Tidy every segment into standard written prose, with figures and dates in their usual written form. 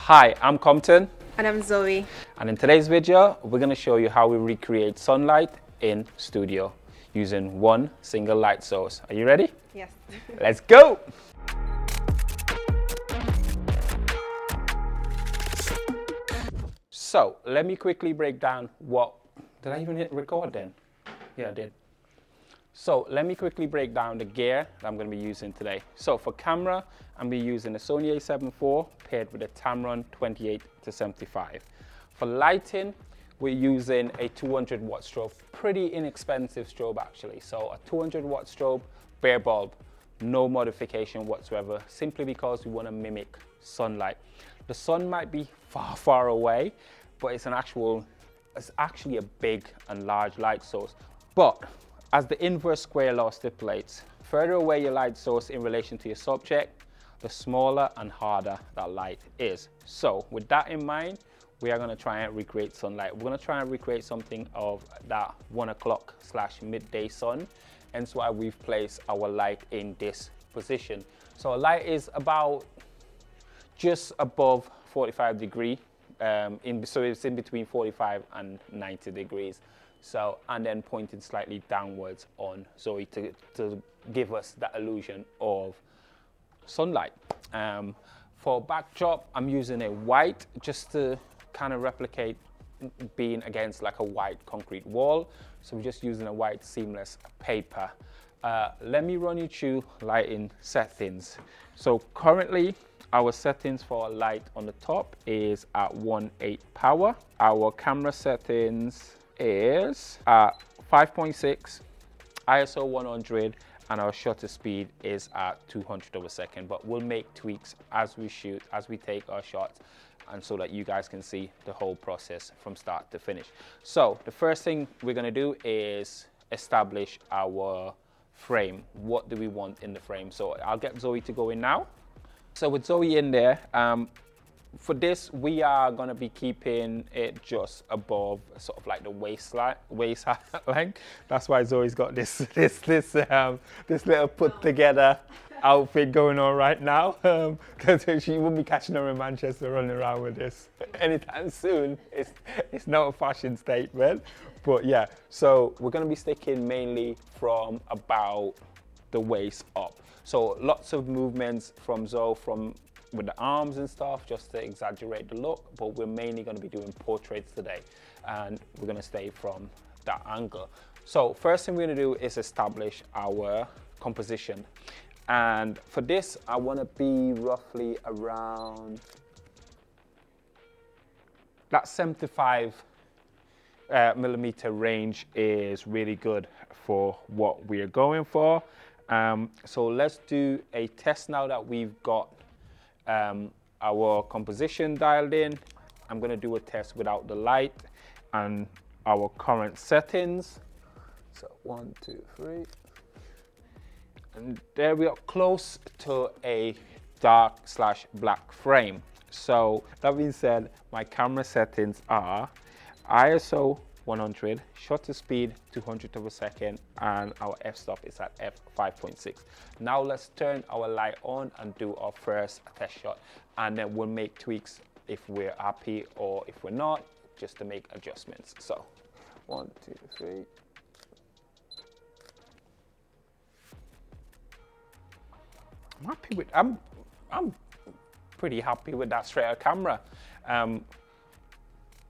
Hi, I'm Compton. And I'm Zoe. And in today's video, we're going to show you how we recreate sunlight in studio using one single light source. Are you ready? Yes. Let's go! So let me quickly break down did I even hit record then? Yeah, I did. So let me quickly break down the gear that I'm going to be using today. So for camera, I'm going to be using a Sony a7 IV paired with a Tamron 28-75. For lighting, we're using a 200 watt strobe, pretty inexpensive strobe actually. So a 200 watt strobe, bare bulb, no modification whatsoever, simply because we want to mimic sunlight. The sun might be far away, but it's actually a big and large light source. But as the inverse square law stipulates, further away your light source in relation to your subject, the smaller and harder that light is. So with that in mind, we are going to try and recreate sunlight. We're going to try and recreate something of that 1 o'clock / midday sun. Hence why we've placed our light in this position. So our light is about just above 45 degrees. So it's in between 45 and 90 degrees. So, and then pointing slightly downwards on Zoe to give us that illusion of sunlight. For backdrop, I'm using a white just to kind of replicate being against like a white concrete wall. So we're just using a white seamless paper. Let me run you through lighting settings. So currently, our settings for light on the top is at 1.8 power. Our camera settings is at 5.6, ISO 100, and our shutter speed is at 200 of a second. But we'll make tweaks as we shoot, as we take our shots, and so that you guys can see the whole process from start to finish. So the first thing we're gonna do is establish our frame. What do we want in the frame? So I'll get Zoe to go in now. So with Zoe in there, for this, we are going to be keeping it just above sort of like the waist line. That's why Zoe's got this little put together outfit going on right now. Because she won't be catching her in Manchester running around with this anytime soon. It's not a fashion statement. But yeah, so we're going to be sticking mainly from about the waist up. So lots of movements from Zoe with the arms and stuff, just to exaggerate the look, but we're mainly going to be doing portraits today, and we're going to stay from that angle. So first thing we're going to do is establish our composition, and for this I want to be roughly around that 75 millimeter range is really good for what we are going for. So let's do a test now that we've got our composition dialed in. I'm going to do a test without the light and our current settings. So 1, 2, 3. And there we are, close to a dark / black frame. So that being said, my camera settings are ISO 100, shutter speed 200 of a second, and our f-stop is at f5.6. Now let's turn our light on and do our first test shot, and then we'll make tweaks if we're happy or if we're not, just to make adjustments. So 1, 2, 3. I'm pretty happy with that straight out camera.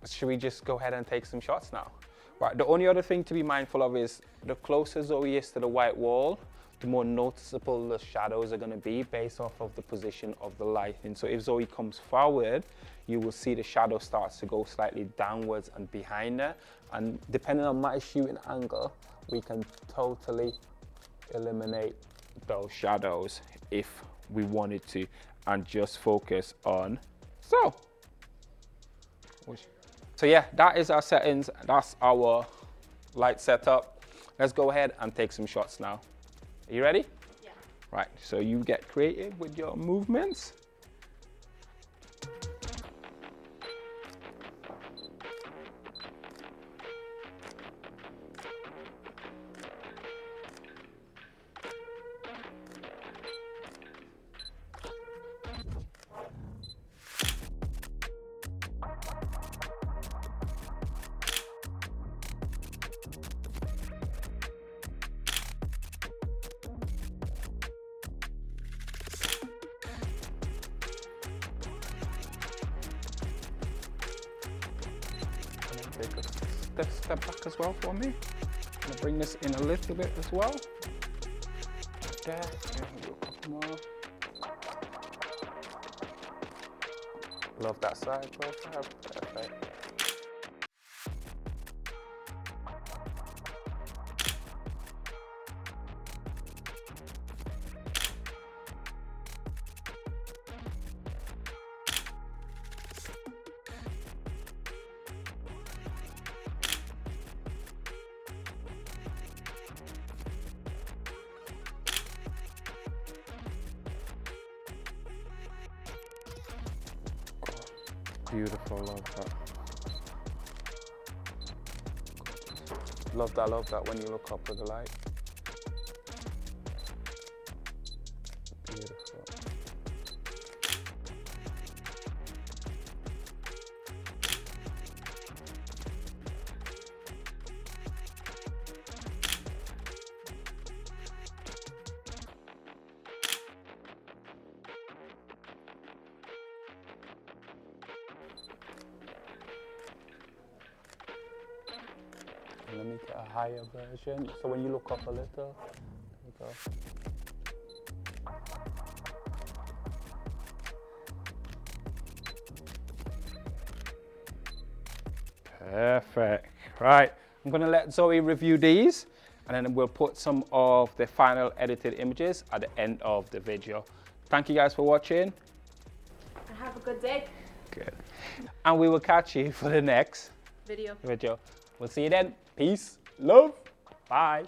Should we just go ahead and take some shots now? Right, the only other thing to be mindful of is the closer Zoe is to the white wall, the more noticeable the shadows are going to be based off of the position of the lighting. So if Zoe comes forward, you will see the shadow starts to go slightly downwards and behind her. And depending on my shooting angle, we can totally eliminate those shadows if we wanted to, and just focus on So yeah, that is our settings. That's our light setup. Let's go ahead and take some shots now. Are you ready? Yeah. Right, so you get creative with your movements. the step back as well for me. I'm gonna bring this in a little bit as well. There, do a couple more. Love that side profile, perfect. Beautiful, love that. Love that when you look up with the light. Beautiful. Let me get a higher version. So when you look up a little, there we go. Perfect. Right, I'm gonna let Zoe review these, and then we'll put some of the final edited images at the end of the video. Thank you guys for watching. And have a good day. Good. And we will catch you for the next Video. We'll see you then. Peace, love, bye.